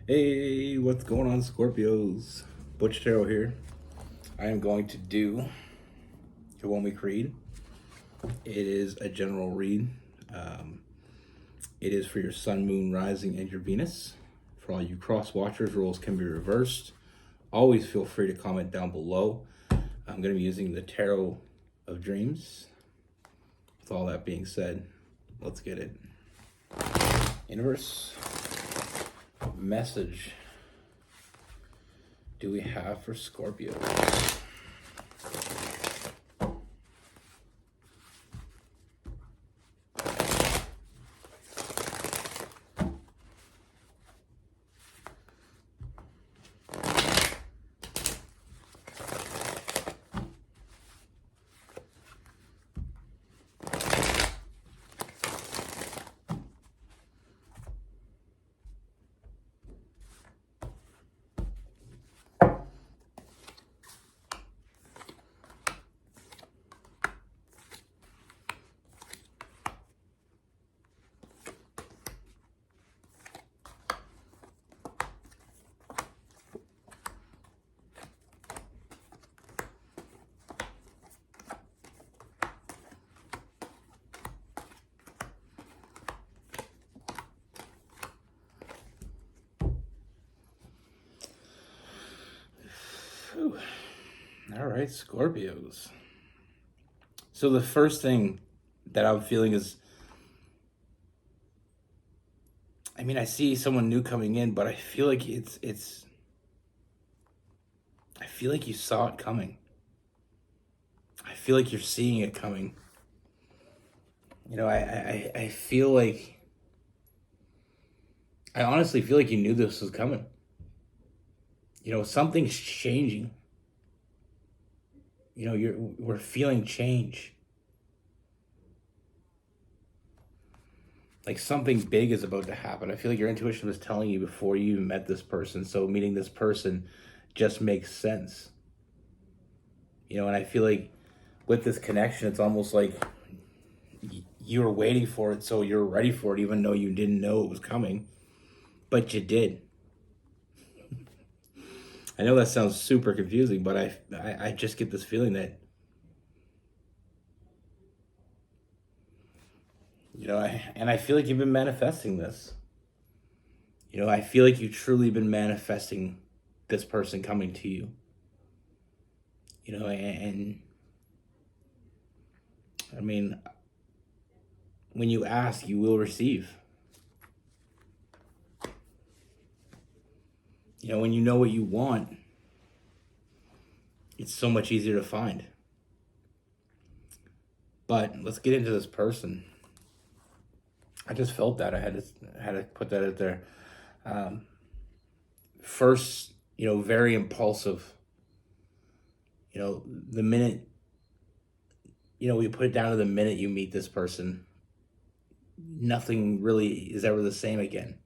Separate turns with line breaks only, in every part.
Hey, what's going on, Scorpios? Butch here. I am going to do a 1 week read. It is a general read. Um, it is for your sun, moon, rising, and your Venus. For all you cross watchers, roles can be reversed. Always feel free to comment down below. I'm going to be using the Tarot of Dreams. With all that being said, let's get it. Universe, message do we have for Scorpio? Whew. All right, Scorpios. So the first thing that I'm feeling is, I see someone new coming in, but I feel like I feel like you saw it coming. I feel like you're seeing it coming. I feel like, I honestly feel like you knew this was coming. Something's changing. We're feeling change. Like something big is about to happen. I feel like your intuition was telling you before you even met this person. So meeting this person just makes sense. And I feel like with this connection, it's almost like you were waiting for it, so you're ready for it, even though you didn't know it was coming, but you did. I know that sounds super confusing, but I just get this feeling that, I feel like you've been manifesting this. I feel like you've truly been manifesting this person coming to you. And I mean, when you ask, you will receive. When you know what you want, it's so much easier to find. But let's get into this person. I just felt that I had to put that out there. First, very impulsive. The minute, we put it down to the minute you meet this person, nothing really is ever the same again.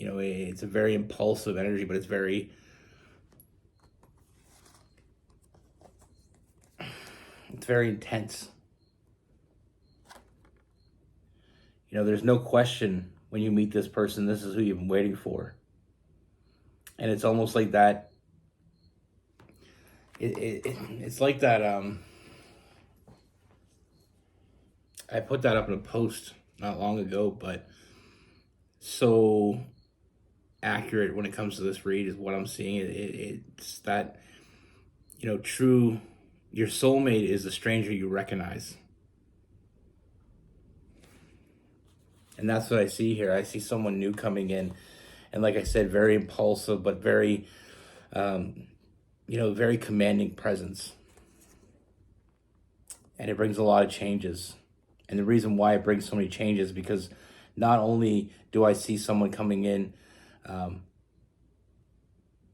It's a very impulsive energy, but it's very intense. There's no question when you meet this person, this is who you've been waiting for. And it's almost like that. It's like that. I put that up in a post not long ago, but so accurate when it comes to this read is what I'm seeing. It's that, true, your soulmate is the stranger you recognize. And that's what I see here. I see someone new coming in. And like I said, very impulsive, but very, very commanding presence. And it brings a lot of changes. And the reason why it brings so many changes is because not only do I see someone coming in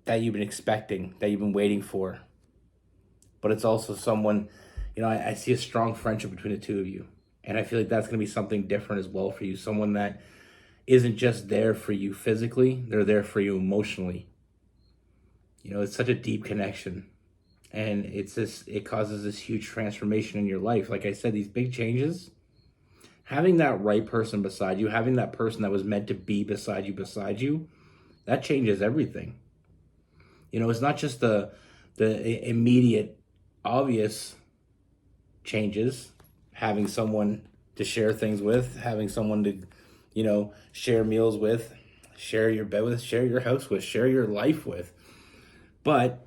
that you've been expecting, that you've been waiting for, but it's also someone, I see a strong friendship between the two of you. And I feel like that's going to be something different as well for you. Someone that isn't just there for you physically, they're there for you emotionally. It's such a deep connection. And it causes this huge transformation in your life. Like I said, these big changes, Having that right person beside you, having that person that was meant to be beside you, that changes everything. You know, it's not just the immediate, obvious changes. Having someone to share things with, having someone to, you know, share meals with, share your bed with, share your house with, share your life with. But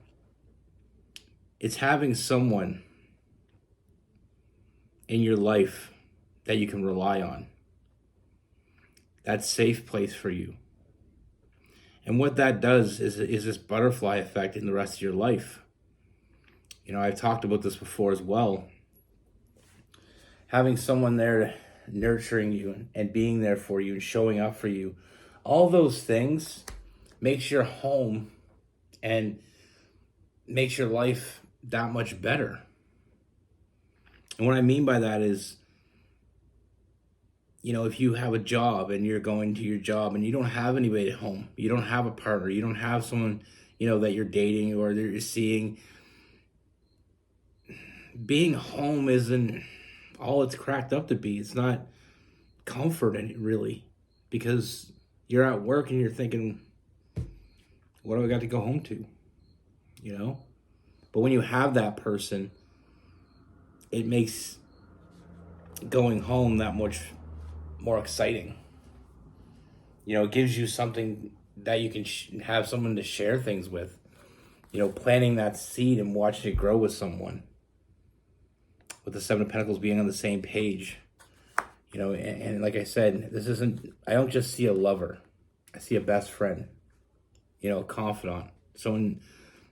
it's having someone in your life that you can rely on. That safe place for you. And what that does is this butterfly effect in the rest of your life. You know, I've talked about this before as well. Having someone there nurturing you and being there for you and showing up for you, all those things makes your home and makes your life that much better. And what I mean by that is, you know, if you have a job and you're going to your job and you don't have anybody at home, you don't have a partner, you don't have someone, you know, that you're dating or that you're seeing, being home isn't all it's cracked up to be. It's not comfort in it, really, because you're at work and you're thinking, what do I got to go home to? You know? But when you have that person, it makes going home that much more exciting. You know, it gives you something that you can have someone to share things with. You know, planting that seed and watching it grow with someone. With the Seven of Pentacles being on the same page. You know, and like I said, I don't just see a lover. I see a best friend. You know, a confidant. Someone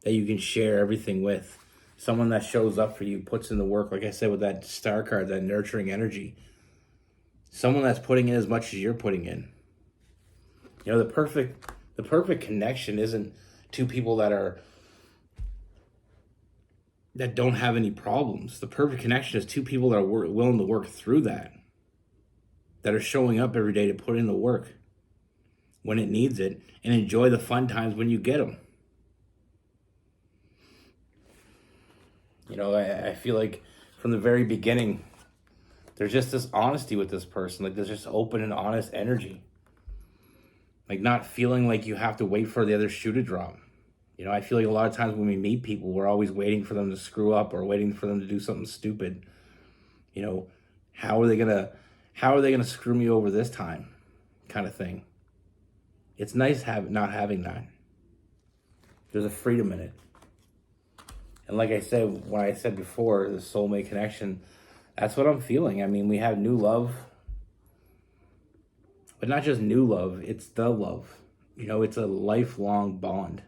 that you can share everything with. Someone that shows up for you, puts in the work, like I said, with that star card, that nurturing energy. Someone that's putting in as much as you're putting in. You know, the perfect connection isn't two people that don't have any problems. The perfect connection is two people that are willing to work through that are showing up every day to put in the work when it needs it and enjoy the fun times when you get them. You know, I feel like from the very beginning, there's just this honesty with this person. Like, there's just open and honest energy. Like, not feeling like you have to wait for the other shoe to drop. You know, I feel like a lot of times when we meet people, we're always waiting for them to screw up or waiting for them to do something stupid. You know, how are they gonna screw me over this time? Kind of thing. It's nice not having that. There's a freedom in it. And like I said, when I said before, the soulmate connection, that's what I'm feeling. I mean, we have new love. But not just new love, it's the love. You know, it's a lifelong bond.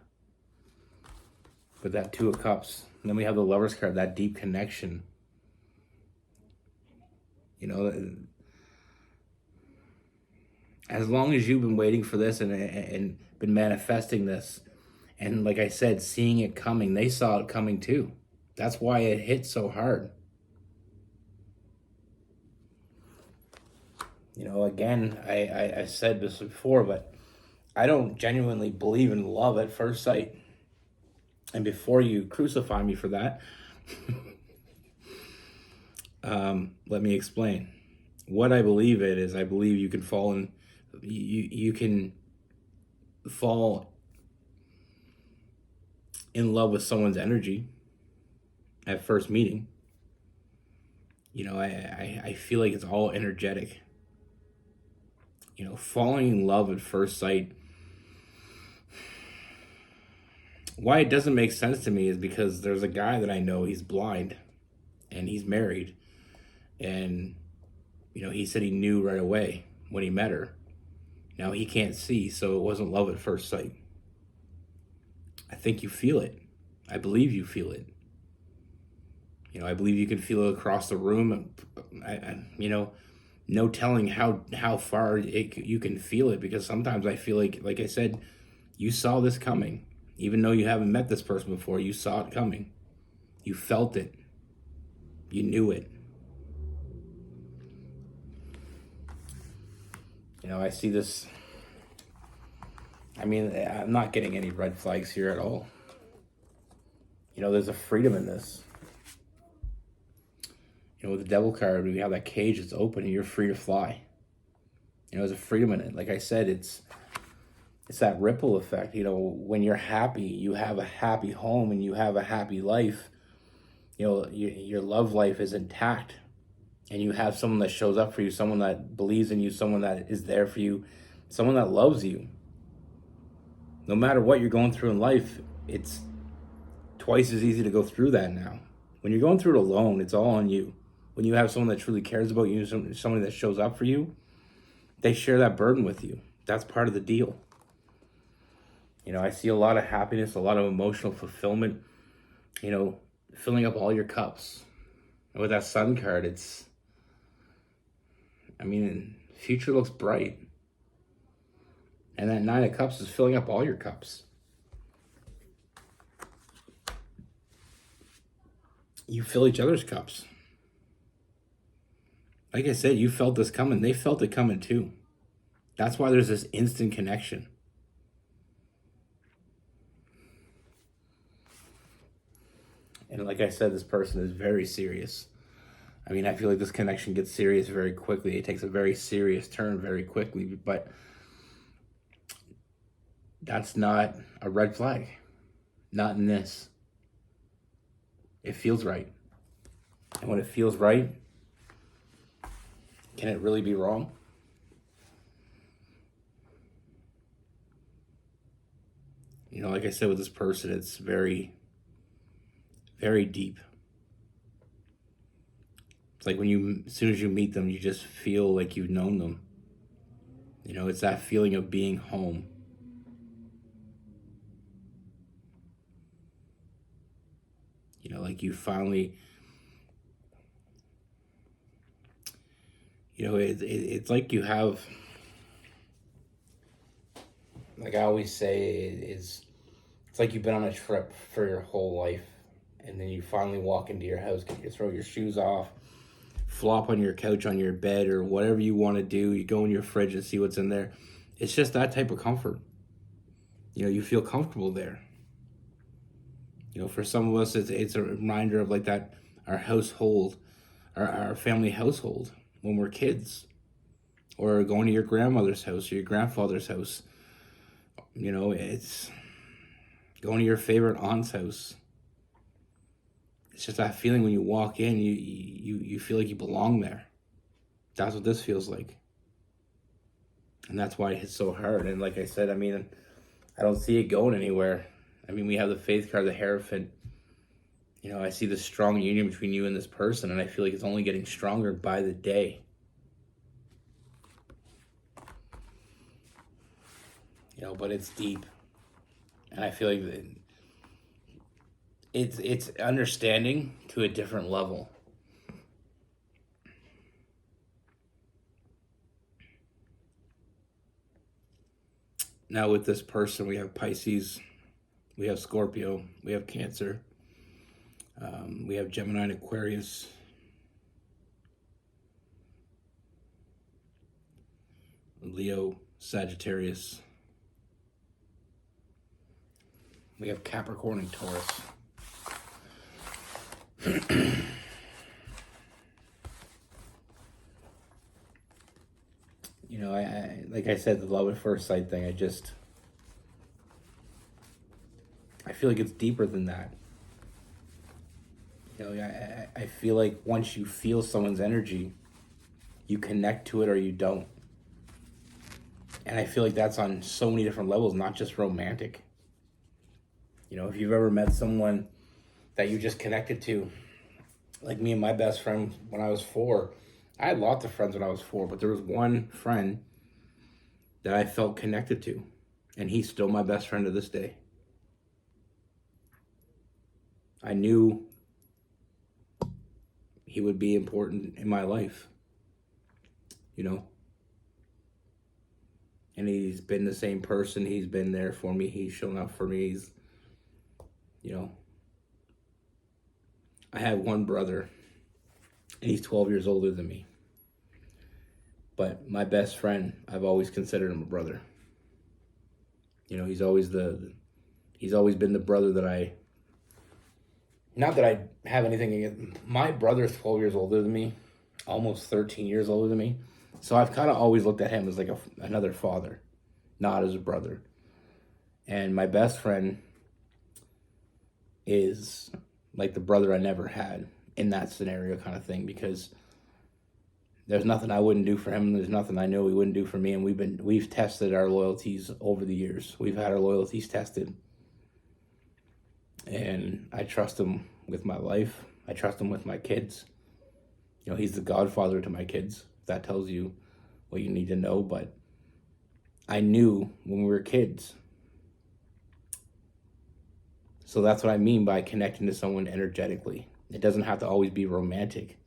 With that Two of Cups. And then we have the Lover's card, that deep connection. You know, as long as you've been waiting for this and been manifesting this, and like I said, seeing it coming, they saw it coming too. That's why it hit so hard. You know, again, I said this before, but I don't genuinely believe in love at first sight. And before you crucify me for that, let me explain. What I believe it is, I believe you can fall in, you can fall in love with someone's energy at first meeting. You know, I feel like it's all energetic. You know, falling in love at first sight, why it doesn't make sense to me is because there's a guy that I know, he's blind and he's married. And, you know, he said he knew right away when he met her. Now he can't see, so it wasn't love at first sight. I think you feel it. I believe you feel it. You know, I believe you can feel it across the room. You know, no telling how far you can feel it, because sometimes I feel like I said, you saw this coming. Even though you haven't met this person before, you saw it coming. You felt it. You knew it. You know, I see this. I mean, I'm not getting any red flags here at all. You know, there's a freedom in this. With the devil card, we have that cage that's open and you're free to fly. There's a freedom in it. Like I said, it's that ripple effect. When you're happy, you have a happy home and you have a happy life. Your love life is intact, and you have someone that shows up for you, someone that believes in you, someone that is there for you, someone that loves you. No matter what you're going through in life, it's twice as easy to go through that now. When you're going through it alone, it's all on you. When you have someone that truly cares about you, somebody that shows up for you, they share that burden with you. That's part of the deal. I see a lot of happiness, a lot of emotional fulfillment, filling up all your cups. And with that sun card, future looks bright. And that 9 of Cups is filling up all your cups. You fill each other's cups. Like I said, you felt this coming. They felt it coming too. That's why there's this instant connection. And like I said, this person is very serious. I feel like this connection gets serious very quickly. It takes a very serious turn very quickly, but that's not a red flag. Not in this. It feels right. And when it feels right, can it really be wrong? Like I said with this person, it's very, very deep. It's like as soon as you meet them, you just feel like you've known them. It's that feeling of being home. Like you finally, it's like you have, like I always say, it's like you've been on a trip for your whole life, and then you finally walk into your house, throw your shoes off, flop on your couch, on your bed, or whatever you want to do. You go in your fridge and see what's in there. It's just that type of comfort. You feel comfortable there. For some of us, it's a reminder of like that, our household, our family household when we're kids, or going to your grandmother's house or your grandfather's house. It's going to your favorite aunt's house. It's just that feeling when you walk in, you feel like you belong there. That's what this feels like. And that's why it hits so hard. And like I said, I don't see it going anywhere. We have the Faith card, the Hierophant. I see this strong union between you and this person, and I feel like it's only getting stronger by the day. But it's deep. And I feel like it's understanding to a different level. Now with this person, we have Pisces, we have Scorpio, we have Cancer, we have Gemini and Aquarius, Leo, Sagittarius. We have Capricorn and Taurus. I like I said, the love at first sight thing, I feel like it's deeper than that. I feel like once you feel someone's energy, you connect to it or you don't. And I feel like that's on so many different levels, not just romantic. If you've ever met someone that you just connected to, like me and my best friend when I was 4, I had lots of friends when I was 4, but there was one friend that I felt connected to, and he's still my best friend to this day. I knew he would be important in my life, and he's been the same person. He's been there for me. He's shown up for me. I have one brother, and he's 12 years older than me. But my best friend, I've always considered him a brother. He's always been the brother that not that I have anything against, my brother's 12 years older than me, almost 13 years older than me. So I've kind of always looked at him as like another father, not as a brother. And my best friend is like the brother I never had in that scenario kind of thing, because there's nothing I wouldn't do for him. There's nothing I know he wouldn't do for me. And we've tested our loyalties over the years. We've had our loyalties tested. And I trust him with my life. I trust him with my kids. You know, he's the godfather to my kids. If that tells you what you need to know. But I knew when we were kids. So that's what I mean by connecting to someone energetically. It doesn't have to always be romantic.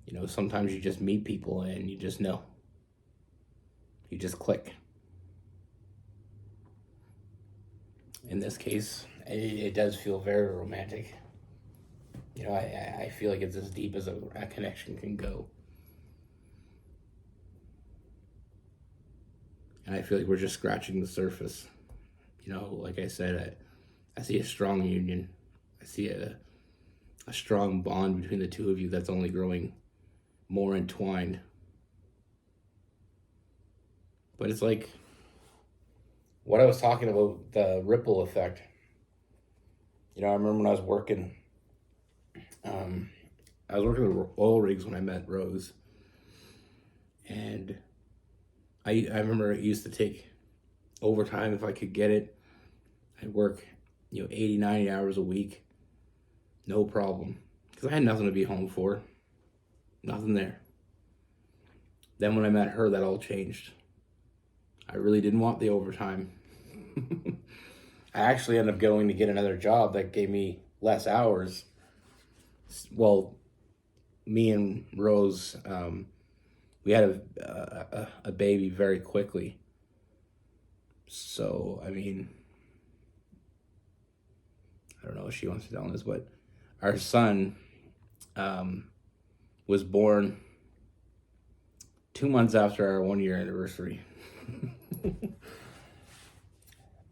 You know, sometimes you just meet people and you just know. You just click. In this case, it does feel very romantic. You know, I feel like it's as deep as a connection can go. And I feel like we're just scratching the surface. You know, like I said, I see a strong union. I see a strong bond between the two of you that's only growing more entwined. But it's like what I was talking about, the ripple effect. You know, I remember when I was working, with oil rigs when I met Rose. And I remember it used to take overtime if I could get it. I'd work, 80, 90 hours a week. No problem. Because I had nothing to be home for. Nothing there. Then when I met her, that all changed. I really didn't want the overtime. I actually ended up going to get another job that gave me less hours. Well, me and Rose, we had a baby very quickly. So, I mean, I don't know if she wants to tell this, but our son was born 2 months after our 1-year anniversary.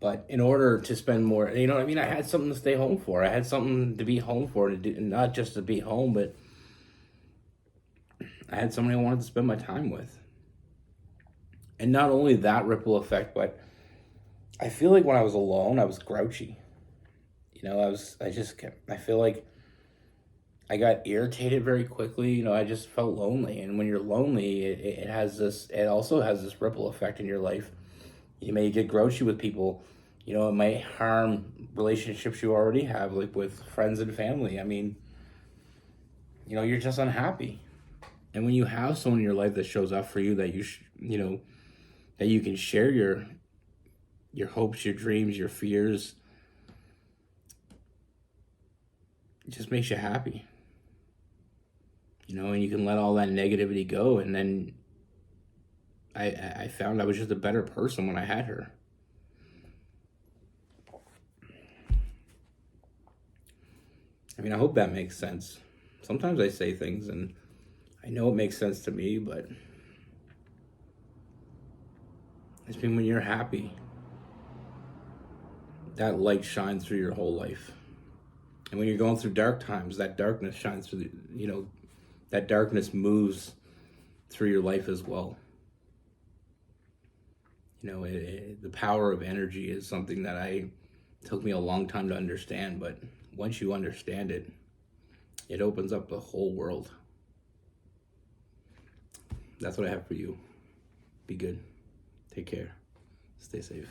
But in order to spend more, I had something to stay home for. I had something to be home for, to do, not just to be home, but I had somebody I wanted to spend my time with. And not only that ripple effect, but I feel like when I was alone, I was grouchy. I feel like I got irritated very quickly. I just felt lonely. And when you're lonely, it also has this ripple effect in your life. You may get grouchy with people. It might harm relationships you already have, like with friends and family. I mean, you're just unhappy. And when you have someone in your life that shows up for you, that that you can share your hopes, your dreams, your fears, it just makes you happy. And you can let all that negativity go. And then I found I was just a better person when I had her. I hope that makes sense. Sometimes I say things and I know it makes sense to me, but it's been when you're happy, that light shines through your whole life. And when you're going through dark times, that darkness shines through, that darkness moves through your life as well. The power of energy is something that took me a long time to understand, but once you understand it, it opens up the whole world. That's what I have for you. Be good. Take care. Stay safe.